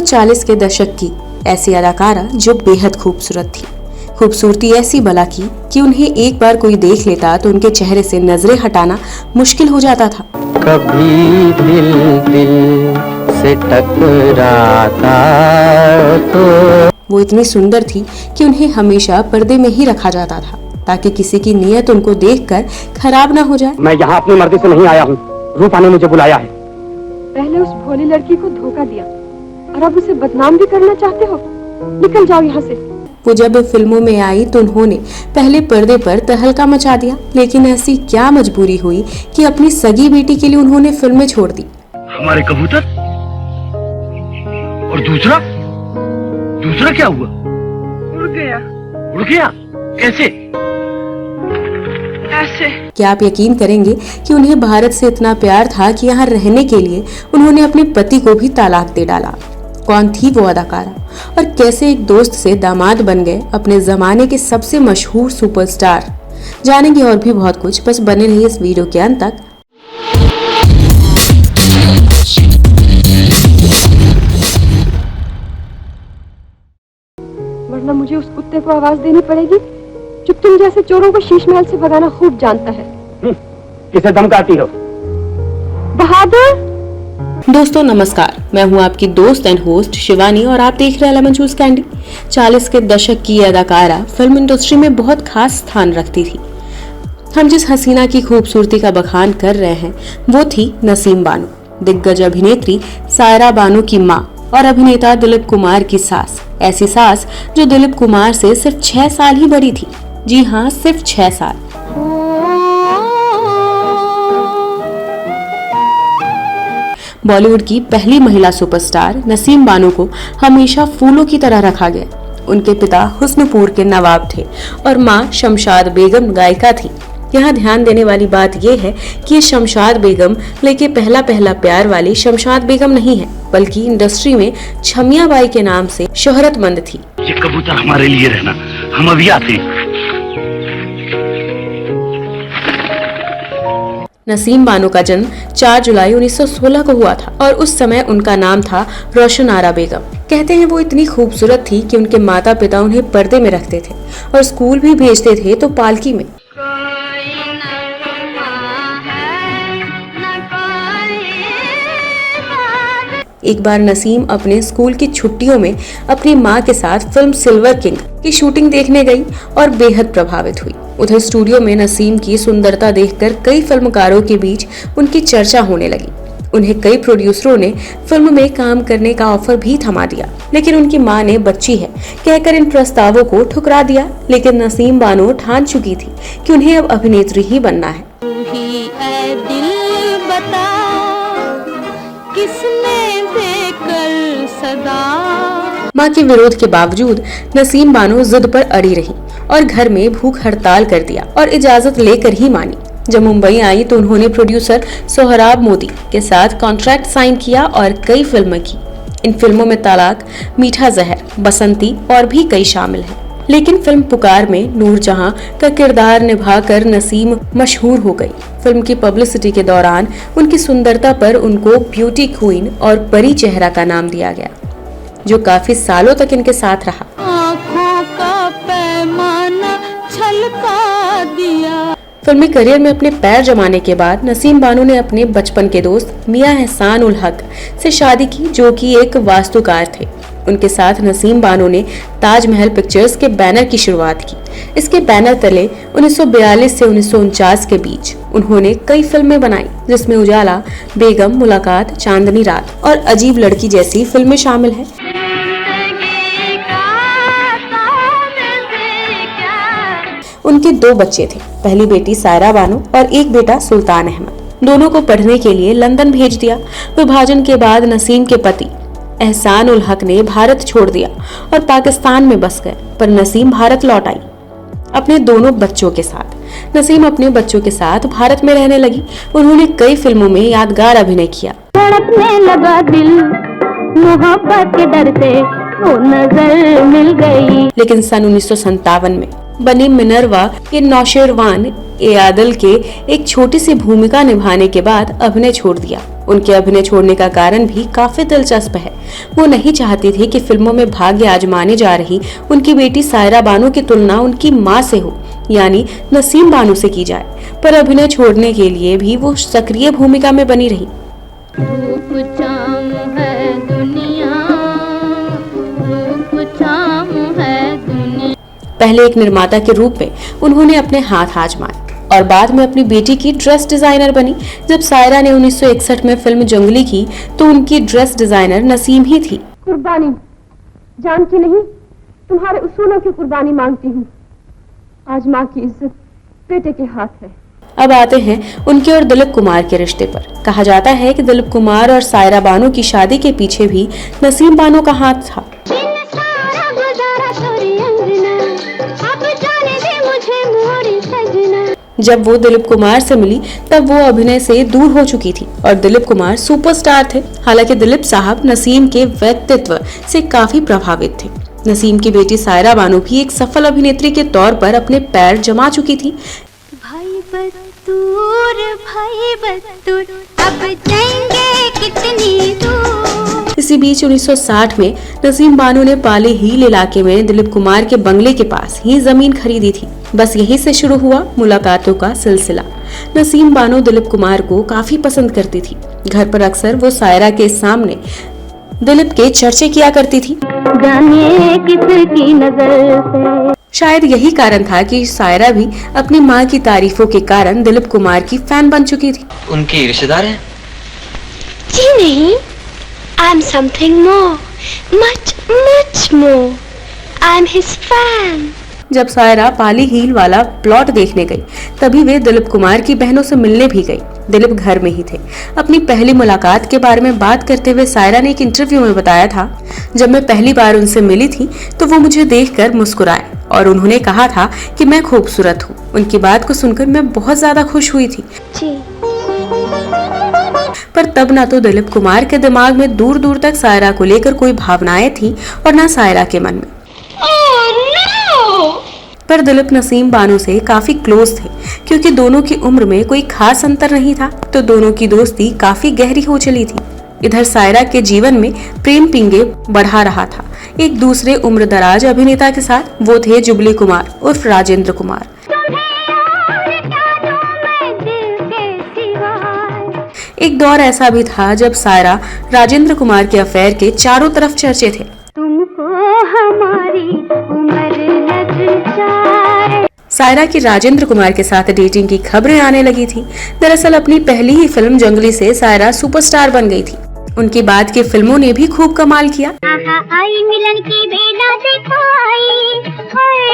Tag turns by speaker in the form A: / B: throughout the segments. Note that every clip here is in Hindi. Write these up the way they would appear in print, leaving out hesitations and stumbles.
A: 1940 के दशक की ऐसी अदाकारा जो बेहद खूबसूरत थी। खूबसूरती ऐसी बला की कि उन्हें एक बार कोई देख लेता तो उनके चेहरे से नजरें हटाना मुश्किल हो जाता था।
B: कभी दिल दिल से टकराता तो
A: वो इतनी सुंदर थी कि उन्हें हमेशा पर्दे में ही रखा जाता था ताकि किसी की नीयत उनको देखकर खराब ना हो जाए।
C: मैं यहाँ अपनी मर्जी से नहीं आया हूँ, रूपा ने मुझे बुलाया है।
D: पहले उस भोली लड़की को धोखा दिया और अब उसे बदनाम भी करना चाहते हो? निकल जाओ यहाँ से।
A: वो जब फिल्मों में आई तो उन्होंने पहले पर्दे पर तहलका मचा दिया, लेकिन ऐसी क्या मजबूरी हुई कि अपनी सगी बेटी के लिए उन्होंने फिल्में छोड़ दी।
E: हमारे कबूतर और दूसरा क्या हुआ?
D: उड़ गया।
E: उड़ गया? कैसे?
A: क्या आप यकीन करेंगे कि उन्हें भारत से इतना प्यार था कि यहाँ रहने के लिए उन्होंने अपने पति को भी तलाक दे डाला। कौन थी वो अदाकारा और कैसे एक दोस्त से दामाद बन गए अपने जमाने के सबसे मशहूर सुपरस्टार? जानेंगे और भी बहुत कुछ, बस बने रहिए इस वीडियो के अंत तक।
D: वरना मुझे उस कुत्ते को आवाज देनी पड़ेगी जो तुम जैसे चोरों को शीश महल से भगाना खूब जानता है।
C: किसे धमकाती हो?
D: बहादुर।
A: दोस्तों नमस्कार, मैं हूं आपकी दोस्त एंड होस्ट शिवानी और आप देख रहे हैं लेमन जूस कैंडी। 40 के दशक की अदाकारा फिल्म इंडस्ट्री में बहुत खास स्थान रखती थी। हम जिस हसीना की खूबसूरती का बखान कर रहे हैं वो थी नसीम बानो, दिग्गज अभिनेत्री सायरा बानो की माँ और अभिनेता दिलीप कुमार की सास। ऐसी सास जो दिलीप कुमार से सिर्फ 6 साल ही बड़ी थी। जी हाँ, सिर्फ 6 साल। बॉलीवुड की पहली महिला सुपरस्टार नसीम बानो को हमेशा फूलों की तरह रखा गया। उनके पिता हुस्नपुर के नवाब थे और माँ शमशाद बेगम गायिका थी। यहाँ ध्यान देने वाली बात यह है कि ये शमशाद बेगम लेके पहला प्यार वाली शमशाद बेगम नहीं है, बल्कि इंडस्ट्री में छमिया बाई के नाम से शोहरतमंद थी।
E: ये कबूतर हमारे लिए रहना, हम अभी आते हैं।
A: नसीम बानो का जन्म 4 जुलाई 1916 को हुआ था और उस समय उनका नाम था रोशन आरा बेगम। कहते हैं वो इतनी खूबसूरत थी कि उनके माता पिता उन्हें पर्दे में रखते थे और स्कूल भी भेजते थे तो पालकी में। एक बार नसीम अपने स्कूल की छुट्टियों में अपनी माँ के साथ फिल्म सिल्वर किंग की शूटिंग देखने गई और बेहद प्रभावित हुई। उधर स्टूडियो में नसीम की सुंदरता देखकर कई फिल्मकारों के बीच उनकी चर्चा होने लगी। उन्हें कई प्रोड्यूसरों ने फिल्म में काम करने का ऑफर भी थमा दिया, लेकिन उनकी मां ने बच्ची है कहकर इन प्रस्तावों को ठुकरा दिया। लेकिन नसीम बानो ठान चुकी थी कि उन्हें अब अभिनेत्री ही बनना है। मां के विरोध के बावजूद नसीम बानो जिद पर अड़ी रही और घर में भूख हड़ताल कर दिया और इजाजत लेकर ही मानी। जब मुंबई आई तो उन्होंने प्रोड्यूसर सोहराब मोदी के साथ कॉन्ट्रैक्ट साइन किया और कई फिल्में की। इन फिल्मों में तलाक, मीठा जहर, बसंती और भी कई शामिल हैं। लेकिन फिल्म पुकार में नूरजहां का किरदार निभाकर नसीम मशहूर हो गई। फिल्म की पब्लिसिटी के दौरान उनकी सुंदरता पर उनको ब्यूटी क्वीन और परी चेहरा का नाम दिया गया, जो काफी सालों तक इनके साथ रहा।
F: आँखों का पैमाना छलका दिया।
A: फिल्मी करियर में अपने पैर जमाने के बाद नसीम बानो ने अपने बचपन के दोस्त मियां एहसान उल हक से शादी की, जो कि एक वास्तुकार थे। उनके साथ नसीम बानो ने ताजमहल पिक्चर्स के बैनर की शुरुआत की। इसके बैनर तले 1942 से 1949 के बीच उन्होंने कई फिल्में बनाई, जिसमें उजाला, बेगम, मुलाकात, चांदनी रात और अजीब लड़की जैसी फिल्में शामिल हैं। उनके 2 बच्चे थे, पहली बेटी सायरा बानो और एक बेटा सुल्तान अहमद। दोनों को पढ़ने के लिए लंदन भेज दिया। विभाजन के बाद नसीम के पति एहसान उल हक ने भारत छोड़ दिया और पाकिस्तान में बस गए, पर नसीम भारत लौट आई अपने दोनों बच्चों के साथ। नसीम अपने बच्चों के साथ भारत में रहने लगी। उन्होंने कई फिल्मों में यादगार अभिनय किया।
F: धड़कने लगा दिल, मोहब्बत के डर से वो नजर मिल गई।
A: लेकिन सन 1957 में बनी मिनरवा के नौशेरवान ए आदल के एक छोटी सी भूमिका निभाने के बाद अभिनय छोड़ दिया। उनके अभिनय छोड़ने का कारण भी काफी दिलचस्प है। वो नहीं चाहती थी कि फिल्मों में भाग्य आजमाने जा रही उनकी बेटी सायरा बानो की तुलना उनकी मां से हो, यानी नसीम बानो से की जाए, पर अभिनय छोड़ने के लिए भी वो सक्रिय भूमिका में बनी रही।
F: रूप चाम है दुनिया, रूप चाम है दुनिया।
A: पहले एक निर्माता के रूप में उन्होंने अपने हाथ आजमाए और बाद में अपनी बेटी की ड्रेस डिजाइनर बनी। जब सायरा ने 1961 में फिल्म जंगली की तो उनकी ड्रेस डिजाइनर नसीम ही थी।
D: कुर्बानी जानती नहीं, तुम्हारे उसूलों की कुर्बानी मांगती हूँ। आज माँ की इज्जत बेटे के हाथ है।
A: अब आते हैं उनके और दिलीप कुमार के रिश्ते पर। कहा जाता है कि दिलीप कुमार और सायरा बानो की शादी के पीछे भी नसीम बानो का हाथ था। जब वो दिलीप कुमार से मिली तब वो अभिनय से दूर हो चुकी थी और दिलीप कुमार सुपरस्टार थे। हालांकि दिलीप साहब नसीम के व्यक्तित्व से काफी प्रभावित थे। नसीम की बेटी सायरा बानो भी एक सफल अभिनेत्री के तौर पर अपने पैर जमा चुकी थी।
F: भाई बतूर अब जाएंगे कितनी दूर।
A: इसी बीच 1960 में नसीम बानो ने पाली हिल इलाके में दिलीप कुमार के बंगले के पास ही जमीन खरीदी थी। बस यहीं से शुरू हुआ मुलाकातों का सिलसिला। नसीम बानो दिलीप कुमार को काफी पसंद करती थी। घर पर अक्सर वो सायरा के सामने दिलीप के चर्चे किया करती थी।
F: जाने किसकी नजर से।
A: शायद यही कारण था कि सायरा भी अपनी माँ की तारीफों के कारण दिलीप कुमार की फैन बन चुकी थी।
B: उनके रिश्तेदार हैं?
F: जी नहीं, I am something more, much more. I am his fan.
A: जब सायरा पाली हिल वाला प्लॉट देखने गई तभी वे दिलीप कुमार की बहनों से मिलने भी गई। दिलीप घर में ही थे। अपनी पहली मुलाकात के बारे में बात करते हुए सायरा ने एक इंटरव्यू में बताया था, जब मैं पहली बार उनसे मिली थी तो वो मुझे देखकर मुस्कुराए और उन्होंने कहा था कि मैं खूबसूरत हूँ। उनकी बात को सुनकर मैं बहुत ज्यादा खुश हुई थी। पर तब ना तो दिलीप कुमार के दिमाग में दूर दूर तक सायरा को लेकर कोई भावनाएं थी और ना सायरा के मन में। पर दिलीप नसीम बानो से काफी क्लोज थे क्योंकि दोनों की उम्र में कोई खास अंतर नहीं था, तो दोनों की दोस्ती काफी गहरी हो चली थी। इधर सायरा के जीवन में प्रेम पिंगे बढ़ा रहा था एक दूसरे उम्रदराज अभिनेता के साथ। वो थे जुबली कुमार उर्फ राजेंद्र कुमार। एक दौर ऐसा भी था जब सायरा राजेंद्र कुमार के अफेयर के चारों तरफ चर्चे थे।
F: तुमको हमारी उम्र लग जाए।
A: सायरा की राजेंद्र कुमार के साथ डेटिंग की खबरें आने लगी थी। दरअसल अपनी पहली ही फिल्म जंगली से सायरा सुपरस्टार बन गई थी। उनकी बाद की फिल्मों ने भी खूब कमाल किया।
F: आई मिलन की बेला देखो आई,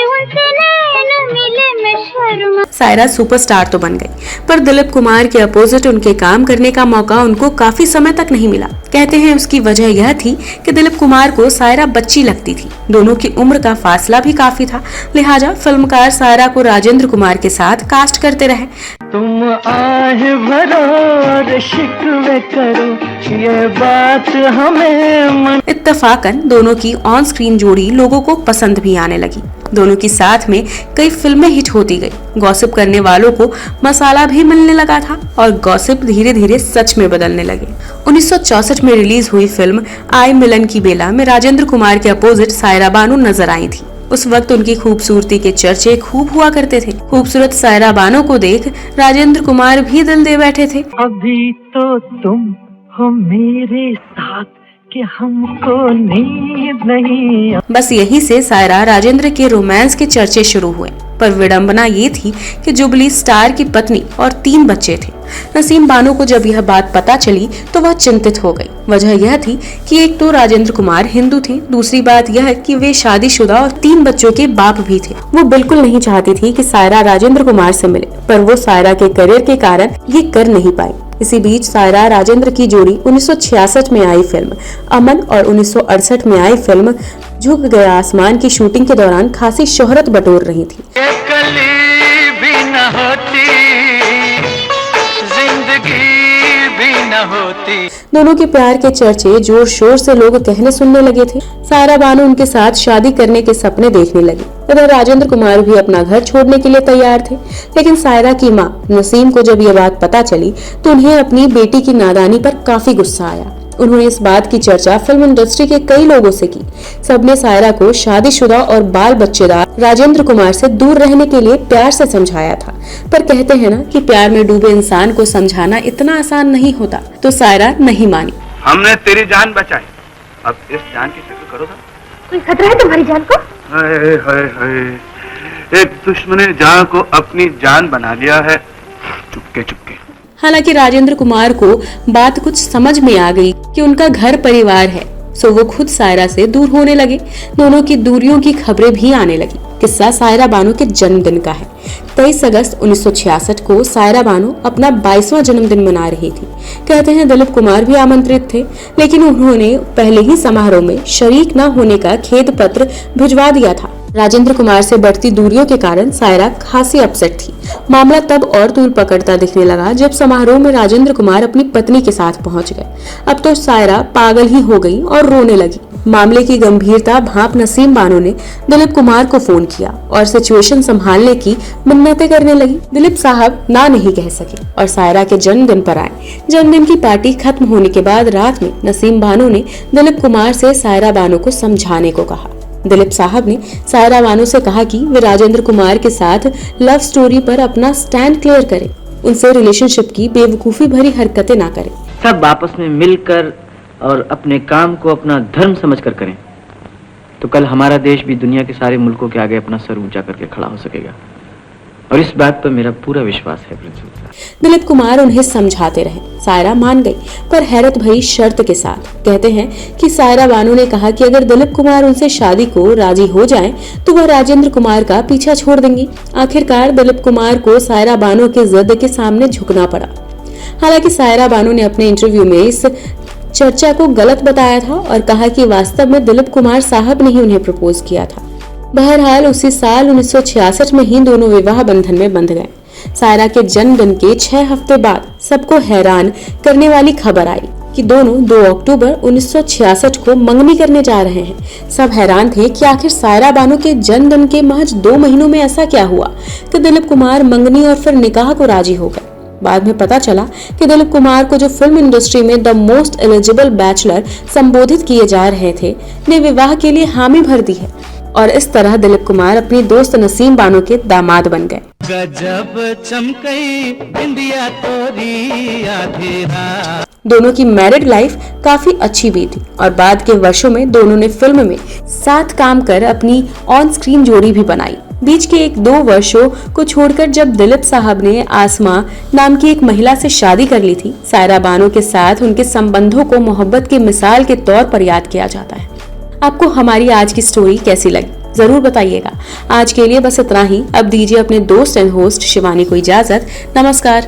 F: उनसे नैन मिले मैं शर्मा।
A: सायरा सुपरस्टार तो बन गई, पर दिलीप कुमार के अपोजिट उनके काम करने का मौका उनको काफी समय तक नहीं मिला। कहते हैं उसकी वजह यह थी कि दिलीप कुमार को सायरा बच्ची लगती थी। दोनों की उम्र का फासला भी काफी था, लिहाजा फिल्मकार सायरा को राजेंद्र कुमार के साथ कास्ट करते रहे।
B: तुम आह भरो और शिकवे करो, ये बात हमें
A: इत्तफाकन दोनों की ऑन स्क्रीन जोड़ी लोगों को पसंद भी आने लगी। दोनों की साथ में कई फिल्में हिट होती गई। गॉसिप करने वालों को मसाला भी मिलने लगा था और गॉसिप धीरे धीरे सच में बदलने लगे। 1964 में रिलीज हुई फिल्म आई मिलन की बेला में राजेंद्र कुमार के अपोजिट सायरा बानो नजर आई थी। उस वक्त उनकी खूबसूरती के चर्चे खूब हुआ करते थे। खूबसूरत सायरा बानो को देख राजेंद्र कुमार भी दिल दे बैठे थे।
B: अभी तो तुम हो मेरे साथ कि हमको नींद नहीं।
A: बस यहीं से सायरा राजेंद्र के रोमांस के चर्चे शुरू हुए, पर विडंबना ये थी कि जुबली स्टार की पत्नी और 3 बच्चे थे। नसीम बानो को जब यह बात पता चली तो वह चिंतित हो गई। वजह यह थी कि एक तो राजेंद्र कुमार हिंदू थे, दूसरी बात यह कि वे शादीशुदा और 3 बच्चों के बाप भी थे। वो बिल्कुल नहीं चाहती थी कि सायरा राजेंद्र कुमार से मिले, पर वो सायरा के करियर के कारण ये कर नहीं पाई। इसी बीच सायरा राजेंद्र की जोड़ी 1966 में आई फिल्म अमन और 1968 में आई फिल्म झुक गया आसमान की शूटिंग के दौरान खासी शोहरत बटोर रही थी।
B: कली भी न होती, जिंदगी भी न होती। होती।
A: दोनों के प्यार के चर्चे जोर शोर से लोग कहने सुनने लगे थे। सायरा बानो उनके साथ शादी करने के सपने देखने लगी। इधर राजेंद्र कुमार भी अपना घर छोड़ने के लिए तैयार थे, लेकिन सायरा की माँ नसीम को जब ये बात पता चली तो उन्हें अपनी बेटी की नादानी पर काफी गुस्सा आया। उन्होंने इस बात की चर्चा फिल्म इंडस्ट्री के कई लोगों से की। सबने सायरा को शादीशुदा और बाल बच्चेदार राजेंद्र कुमार से दूर रहने के लिए प्यार से समझाया था, पर कहते हैं ना कि प्यार में डूबे इंसान को समझाना इतना आसान नहीं होता, तो सायरा नहीं मानी।
E: हमने तेरी जान बचाई, अब इस जान की फिक्र करो ना।
D: कोई खतरा है तुम्हारी जान को?
E: हाय हाय हाय, एक दुश्मन जान को अपनी जान बना लिया है, चुपके चुपके।
A: हालांकि राजेंद्र कुमार को बात कुछ समझ में आ गई कि उनका घर परिवार है, सो वो खुद सायरा से दूर होने लगे। दोनों की दूरियों की खबरें भी आने लगी। किस्सा सायरा बानो के जन्मदिन का है। 23 अगस्त 1966 को सायरा बानो अपना 22वां जन्मदिन मना रही थी। कहते हैं दिलीप कुमार भी आमंत्रित थे, लेकिन उन्होंने पहले ही समारोह में शरीक न होने का खेद पत्र भिजवा दिया था। राजेंद्र कुमार से बढ़ती दूरियों के कारण सायरा खासी अपसेट थी। मामला तब और तूल पकड़ता दिखने लगा जब समारोह में राजेंद्र कुमार अपनी पत्नी के साथ पहुंच गए। अब तो सायरा पागल ही हो गई और रोने लगी। मामले की गंभीरता भांप नसीम बानो ने दिलीप कुमार को फोन किया और सिचुएशन संभालने की मिन्नतें करने लगी। दिलीप साहब ना नहीं कह सके और सायरा के जन्मदिन पर आए। जन्मदिन की पार्टी खत्म होने के बाद रात में नसीम बानो ने दिलीप कुमार से सायरा बानो को समझाने को कहा। दिलीप साहब ने सायरा बानो से कहा कि वे राजेंद्र कुमार के साथ लव स्टोरी पर अपना स्टैंड क्लियर करें, उनसे रिलेशनशिप की बेवकूफी भरी हरकतें ना करें।
G: सब आपस में मिलकर और अपने काम को अपना धर्म समझकर करें, तो कल हमारा देश भी दुनिया के सारे मुल्कों के आगे अपना सर ऊंचा करके खड़ा हो सकेगा, और इस बात पर मेरा पूरा विश्वास है। प्रिंसिपल साहब,
A: दिलीप कुमार उन्हें समझाते रहे। सायरा मान गई, पर हैरत भरी शर्त के साथ। कहते हैं कि सायरा बानो ने कहा कि अगर दिलीप कुमार उनसे शादी को राजी हो जाएं, तो वह राजेंद्र कुमार का पीछा छोड़ देंगी। आखिरकार दिलीप कुमार को सायरा बानो के जिद के सामने झुकना पड़ा। हालांकि सायरा बानो ने अपने इंटरव्यू में इस चर्चा को गलत बताया था और कहा कि वास्तव में दिलीप कुमार साहब ने ही उन्हें प्रपोज किया था। बहरहाल उसी साल 1966 में ही दोनों विवाह बंधन में बंध गए। सायरा के जन्मदिन के 6 हफ्ते बाद सबको हैरान करने वाली खबर आई कि दोनों 2 अक्टूबर 1966 को मंगनी करने जा रहे हैं। सब हैरान थे कि आखिर सायरा बानो के जन्मदिन के महज 2 महीनों में ऐसा क्या हुआ कि दिलीप कुमार मंगनी और फिर निकाह को राजी हो गए। बाद में पता चला कि दिलीप कुमार को जो फिल्म इंडस्ट्री में द मोस्ट एलिजिबल बैचलर संबोधित किए जा रहे थे, ने विवाह के लिए हामी भर दी है और इस तरह दिलीप कुमार अपनी दोस्त नसीम बानो के दामाद बन गए।
B: गजब चमकई इंडिया तोरी आधी रात।
A: दोनों की मैरिड लाइफ काफी अच्छी बीती और बाद के वर्षों में दोनों ने फिल्म में साथ काम कर अपनी ऑन स्क्रीन जोड़ी भी बनाई। बीच के 1-2 वर्षों को छोड़कर जब दिलीप साहब ने आसमा नाम की एक महिला से शादी कर ली थी, सायरा बानो के साथ उनके संबंधों को मोहब्बत की मिसाल के तौर पर याद किया जाता है। आपको हमारी आज की स्टोरी कैसी लगी जरूर बताइएगा। आज के लिए बस इतना ही। अब दीजिए अपने दोस्त एंड होस्ट शिवानी को इजाजत। नमस्कार।